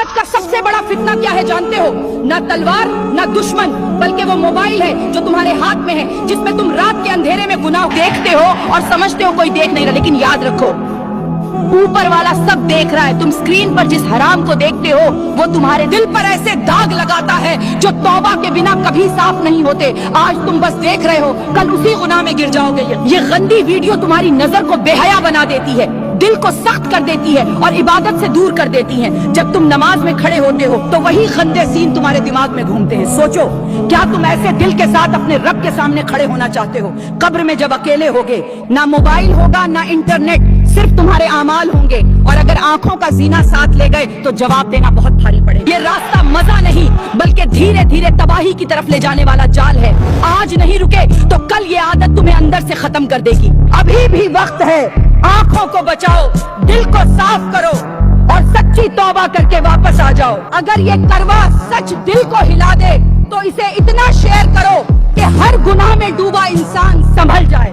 آج کا سب سے بڑا فتنہ کیا ہے جانتے ہو؟ نہ تلوار نہ دشمن، بلکہ وہ موبائل ہے جو تمہارے ہاتھ میں ہے، جس میں تم رات کے اندھیرے میں گناہ دیکھتے ہو اور سمجھتے ہو کوئی دیکھ نہیں رہا، لیکن یاد رکھو اوپر والا سب دیکھ رہا ہے۔ تم اسکرین پر جس حرام کو دیکھتے ہو وہ تمہارے دل پر ایسے داغ لگاتا ہے جو توبہ کے بنا کبھی صاف نہیں ہوتے۔ آج تم بس دیکھ رہے ہو، کل اسی گناہ میں گر جاؤ گے۔ یہ گندی ویڈیو تمہاری نظر کو بے حیا بنا دیتی ہے، دل کو سخت کر دیتی ہے اور عبادت سے دور کر دیتی ہیں۔ جب تم نماز میں کھڑے ہوتے ہو تو وہی گندے سین تمہارے دماغ میں گھومتے ہیں۔ سوچو، کیا تم ایسے دل کے ساتھ اپنے رب کے سامنے کھڑے ہونا چاہتے ہو؟ قبر میں جب اکیلے ہوگے، نہ موبائل ہوگا نہ انٹرنیٹ، صرف تمہارے اعمال ہوں گے، اور اگر آنکھوں کا زینہ ساتھ لے گئے تو جواب دینا بہت بھاری پڑے گا۔ یہ راستہ مزہ نہیں بلکہ دھیرے دھیرے تباہی کی طرف لے جانے والا جال ہے۔ آج نہیں رکے تو کل یہ عادت تمہیں اندر سے ختم کر دے گی۔ ابھی بھی وقت ہے، آنکھوں کو بچاؤ، دل کو صاف کرو اور سچی توبہ کر کے واپس آ جاؤ۔ اگر یہ کروا سچ دل کو ہلا دے تو اسے اتنا شیئر کرو کہ ہر گناہ میں ڈوبا انسان سنبھل جائے۔